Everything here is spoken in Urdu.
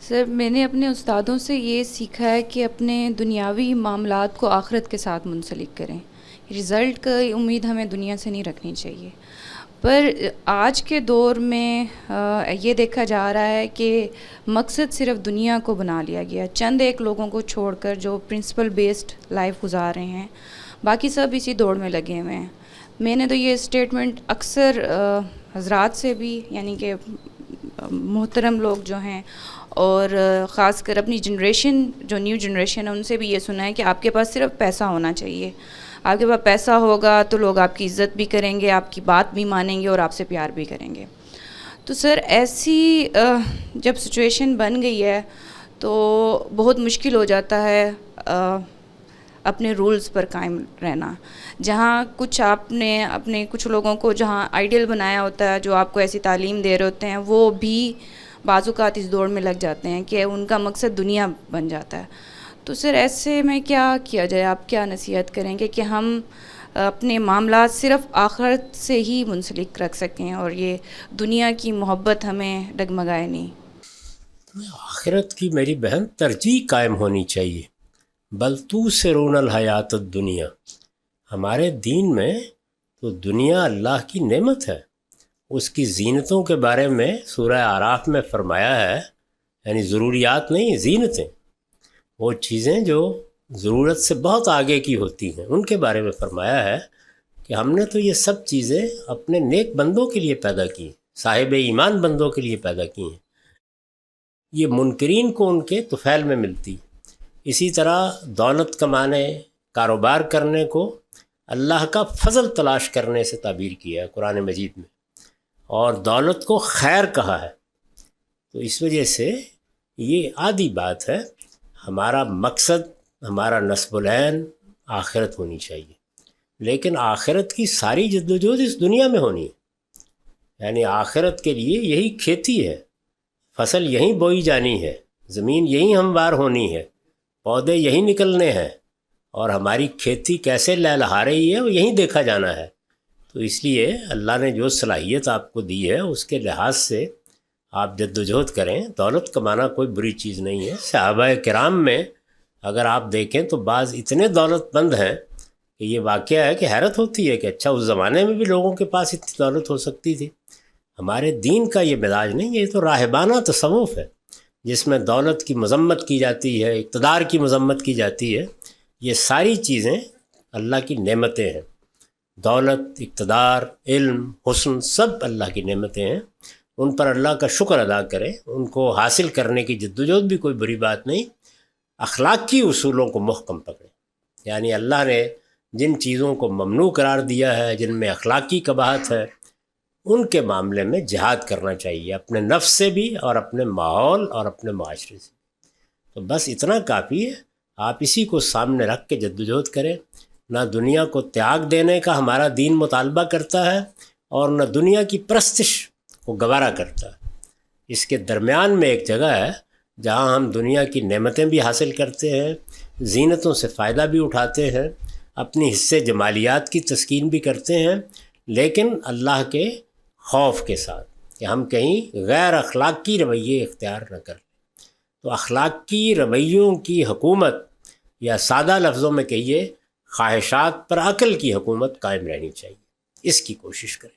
سر میں نے اپنے استادوں سے یہ سیکھا ہے کہ اپنے دنیاوی معاملات کو آخرت کے ساتھ منسلک کریں. رزلٹ کا امید ہمیں دنیا سے نہیں رکھنی چاہیے. پر آج کے دور میں یہ دیکھا جا رہا ہے کہ مقصد صرف دنیا کو بنا لیا گیا. چند ایک لوگوں کو چھوڑ کر جو پرنسپل بیسڈ لائف گزار رہے ہیں، باقی سب اسی دوڑ میں لگے ہوئے ہیں. میں نے تو یہ اسٹیٹمنٹ اکثر حضرات سے بھی، یعنی کہ محترم لوگ جو ہیں، اور خاص کر اپنی جنریشن، جو نیو جنریشن ہے، ان سے بھی یہ سنا ہے کہ آپ کے پاس صرف پیسہ ہونا چاہیے. آپ کے پاس پیسہ ہوگا تو لوگ آپ کی عزت بھی کریں گے، آپ کی بات بھی مانیں گے اور آپ سے پیار بھی کریں گے. تو سر ایسی جب سچویشن بن گئی ہے تو بہت مشکل ہو جاتا ہے اپنے رولز پر قائم رہنا. جہاں کچھ آپ نے اپنے کچھ لوگوں کو جہاں آئیڈیل بنایا ہوتا ہے، جو آپ کو ایسی تعلیم دے رہے ہوتے ہیں، وہ بھی بعض اوقات اس دوڑ میں لگ جاتے ہیں کہ ان کا مقصد دنیا بن جاتا ہے. تو سر ایسے میں کیا کیا جائے؟ آپ کیا نصیحت کریں گے کہ ہم اپنے معاملات صرف آخرت سے ہی منسلک رکھ سکیں اور یہ دنیا کی محبت ہمیں ڈگمگائے نہیں؟ آخرت کی میری بہن ترجیح قائم ہونی چاہیے. بل توثرون الحیات الدنیا، ہمارے دین میں تو دنیا اللہ کی نعمت ہے. اس کی زینتوں کے بارے میں سورہ اعراف میں فرمایا ہے، یعنی ضروریات نہیں، زینتیں، وہ چیزیں جو ضرورت سے بہت آگے کی ہوتی ہیں، ان کے بارے میں فرمایا ہے کہ ہم نے تو یہ سب چیزیں اپنے نیک بندوں کے لیے پیدا کی ہیں، صاحب ایمان بندوں کے لیے پیدا کی ہیں. یہ منکرین کو ان کے طفیل میں ملتی. اسی طرح دولت کمانے، کاروبار کرنے کو اللہ کا فضل تلاش کرنے سے تعبیر کیا ہے قرآن مجید میں، اور دولت کو خیر کہا ہے. تو اس وجہ سے یہ عادی بات ہے. ہمارا مقصد، ہمارا نصب العین آخرت ہونی چاہیے، لیکن آخرت کی ساری جدوجہد اس دنیا میں ہونی ہے. یعنی آخرت کے لیے یہی کھیتی ہے، فصل یہیں بوئی جانی ہے، زمین یہیں ہموار ہونی ہے، پودے یہیں نکلنے ہیں، اور ہماری کھیتی کیسے لہلہا رہی ہے وہ یہیں دیکھا جانا ہے. تو اس لیے اللہ نے جو صلاحیت آپ کو دی ہے اس کے لحاظ سے آپ جدوجہد کریں. دولت کمانا کوئی بری چیز نہیں ہے. صحابہ کرام میں اگر آپ دیکھیں تو بعض اتنے دولت مند ہیں کہ یہ واقعہ ہے کہ حیرت ہوتی ہے کہ اچھا اس زمانے میں بھی لوگوں کے پاس اتنی دولت ہو سکتی تھی. ہمارے دین کا یہ مزاج نہیں، یہ تو راہبانہ تصوف ہے جس میں دولت کی مذمت کی جاتی ہے، اقتدار کی مذمت کی جاتی ہے. یہ ساری چیزیں اللہ کی نعمتیں ہیں. دولت، اقتدار، علم، حسن، سب اللہ کی نعمتیں ہیں. ان پر اللہ کا شکر ادا کریں، ان کو حاصل کرنے کی جدوجہد بھی کوئی بری بات نہیں. اخلاقی اصولوں کو محکم پکڑیں. یعنی اللہ نے جن چیزوں کو ممنوع قرار دیا ہے، جن میں اخلاقی قباحت ہے، ان کے معاملے میں جہاد کرنا چاہیے، اپنے نفس سے بھی اور اپنے ماحول اور اپنے معاشرے سے. تو بس اتنا کافی ہے. آپ اسی کو سامنے رکھ کے جدوجہد کریں. نہ دنیا کو تیاگ دینے کا ہمارا دین مطالبہ کرتا ہے اور نہ دنیا کی پرستش کو گوارا کرتا ہے. اس کے درمیان میں ایک جگہ ہے جہاں ہم دنیا کی نعمتیں بھی حاصل کرتے ہیں، زینتوں سے فائدہ بھی اٹھاتے ہیں، اپنی حصے جمالیات کی تسکین بھی کرتے ہیں، لیکن اللہ کے خوف کے ساتھ کہ ہم کہیں غیر اخلاقی رویے اختیار نہ کریں. تو اخلاقی رویوں کی حکومت، یا سادہ لفظوں میں کہیے خواہشات پر عقل کی حکومت قائم رہنی چاہیے. اس کی کوشش کریں.